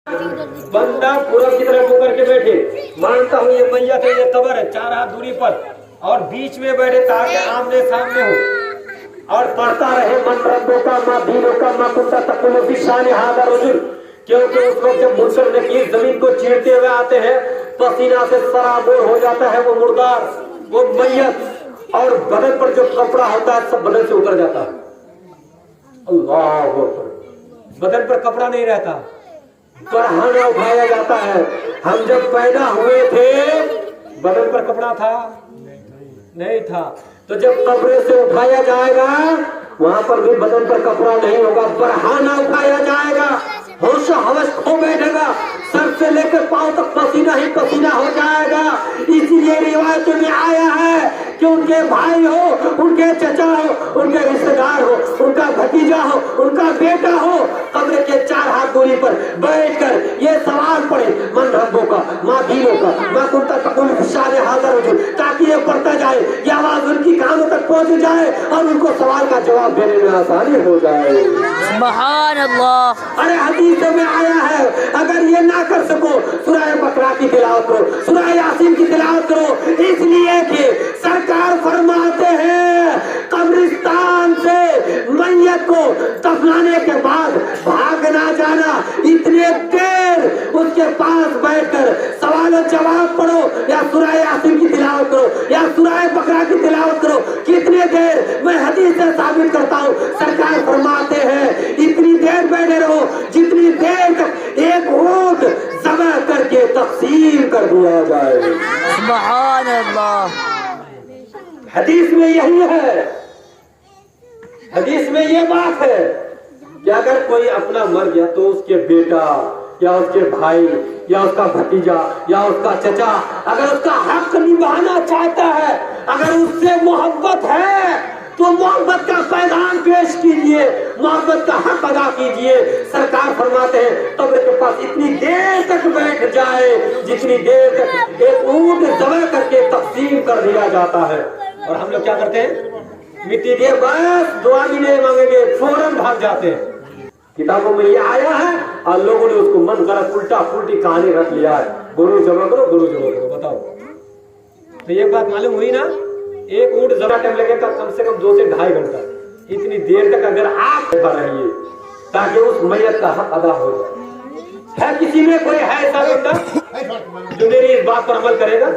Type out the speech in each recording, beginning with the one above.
बंदा पूरब की तरफ मुकर के बैठे, मानता हूँ ये मैयत है, ये कब्र है, 4 हाथ दूरी पर, और बीच में बैठे ताकि आमने सामने हो, और पढ़ता रहे मन रब्बों का माँ दीनों का माँ कुंता तकुल बिशान हादा रजुल, क्योंकि उस वक्त जब मुनकर नकीर जमीन को चीरते हुए आते हैं, पसीना से सराबोर हो जाता है वो मुर्दार, वो मैयत, और बदन पर जो कपड़ा होता है सब बदन से उतर जाता है। अल्लाह अकबर, बदन पर कपड़ा नहीं रहता, बरहाना उठाया जाता है। हम जब पैदा हुए थे बदन पर कपड़ा था नहीं था, तो जब कब्र से उठाया जाएगा वहां पर भी बदन पर कपड़ा नहीं होगा, बरहाना उठाया जाएगा, होश हवस खो बैठेगा, सर से लेकर पांव तक पसीना ही पसीना हो जाएगा। इसीलिए रिवायत में आया है कि उनके भाई हो, उनके चचा हो, उनके रिश्तेदार हो, उनका भतीजा हो, उनका बेटा हो, कब्र के 4 हाथ दूरी पर बैठकर ये सवाल पढ़े, मन रब्बों का माँ दीनों का माँ कुंता तकुल बिशान हादा रजुल, ताकि ये पढ़ता जाए, ये आवाज उनकी कानों तक पहुंच जाए और उनको सवाल का जवाब देने में आसानी हो जाए। सुभान अल्लाह। अरे हदीस में आया है, अगर ये ना कर सको सूरह बकरा की तिलावत करो, सूरह यासीन की तिलावत करो, इसलिए कि सरकार फरमाते हैं कब्रिस्तान से मैयत को दफनाने के बाद भाग ना जाना, इतने देर उसके पास बैठकर सवाल जवाब पढ़ो या सूरह यासीन की तिलावत करो या सूरह बकरा की तिलावत करो, कितने देर, मैं हदीस से साबित करता हूँ, सरकार फरमाते हैं इतनी देर बैठे रहो जितनी देर तक एक ऊंट ज़बह करके तकसीम कर दिया जाए। सुभान अल्लाह। हदीस में यही है, हदीस में ये बात है कि अगर कोई अपना मर गया तो उसके बेटा या उसके भाई या उसका भतीजा या उसका चचा अगर उसका हक निभाना चाहता है, अगर उससे मोहब्बत है तो मोहब्बत का पैगाम पेश कीजिए, मोहब्बत का हक अदा कीजिए। सरकार फरमाते हैं कब्र के पास इतनी देर तक बैठ जाए जितनी देर तक एक ऊंट ज़बह करके तकसीम कर दिया जाता है। और हम लोग क्या करते हैं, मिट्टी दे बस दुआ भी नहीं मांगेंगे, फौरन भाग जाते हैं। किताबों में ये आया है और लोगों ने उसको मन गलत उल्टा पुल्टी कहानी रख लिया है, गुरु जमा करो गुरु जमा करो। बताओ, तो ये बात मालूम हुई ना, एक ऊंट ज़बह टाइम लगेगा कम से कम 2 से 2.5 घंटा, इतनी देर तक अगर आप रहिए ताकि उस मैयत का हक अदा हो जाए। है किसी में कोई है ऐसा बंदा जो मेरी इस बात पर अमल करेगा?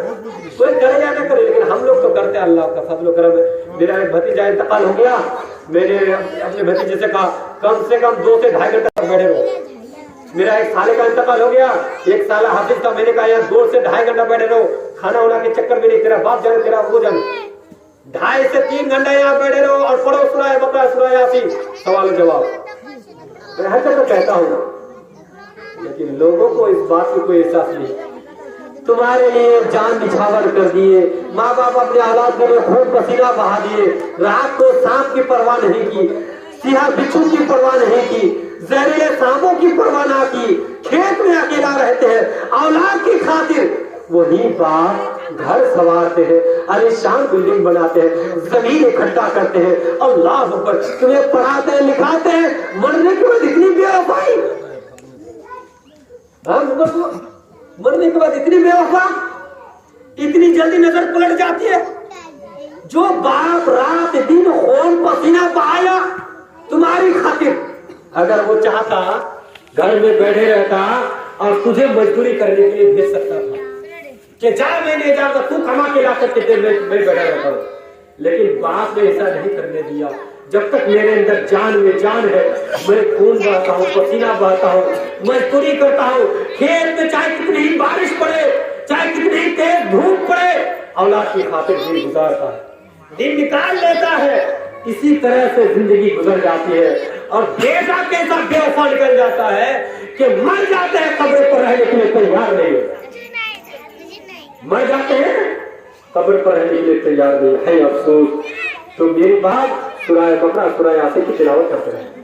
कोई करे या न करे, लेकिन हम लोग तो करते हैं। अल्लाह का फजल करम है, मेरा एक भतीजा इंतकाल हो गया, मैंने अपने भतीजे से कहा कम से कम 2 से 2.5 घंटा बैठे रहो। मेरा एक साले का इंतकाल हो गया, एक साला हाफिज था, मैंने कहा यार 2 से 2.5 घंटा बैठे रहो, खाना वाना के चक्कर में नहीं, तेरा बाप जाने तेरा वो जाने, 2.5 से 3 घंटा यहाँ बैठे रहो और पढ़ो सूरह बकरा सूरह यासीन, सवाल जवाब। मैं हर जगह कहता हूँ, लेकिन लोगों को इस बात की कोई एहसास नहीं। तुम्हारे लिए जान निछावर कर दिए, माँ बाप अपने औलाद के लिए खून पसीना बहा दिए, रात को सांप की परवाह नहीं की, सियाह बिच्छू की परवाह नहीं की, जहरीले सांपों की परवाह ना की, खेत में अकेला रहते हैं औलाद की खातिर, वही बाप घर संवारते हैं, आलीशान बिल्डिंग बनाते हैं, जमीन इकट्ठा करते हैं, अल्लाह अकबर, तुम्हें पढ़ाते हैं लिखाते हैं, मरने के बाद इतनी बेवफाई, मरने के बाद इतनी बेवफा, इतनी जल्दी नजर पलट जाती है। जो बाप रात दिन खून पसीना बहाया तुम्हारी खातिर, अगर वो चाहता घर में बैठे रहता और तुझे मजदूरी करने के लिए भेज सकता था कि जा मैं नहीं जाऊंगा, तू कमा के ला सकते मैं बैठा रहता हूँ, लेकिन बाप ने ऐसा नहीं करने दिया। जब तक मेरे अंदर जान में जान है, मैं खून बहाता हूँ, पसीना बहाता हूँ, मजदूरी करता हूँ, खेत में चाहे कितनी ही बारिश पड़े, चाहे कितनी ही तेज धूप पड़े, औलाद की खातिर दिन गुजारता है, दिन निकाल लेता है। इसी तरह से जिंदगी गुजर जाती है और बेटा कैसा बेवफा निकल जाता है कि मर जाते हैं, कब्र पर रहने के लिए तैयार नहीं होता, मर जाते हैं कब्र पर रहने के लिए तैयार नहीं है। अफसोस। तो मेरी बात सूरह बकरा सूरह यासीन की तिलावत करते हैं।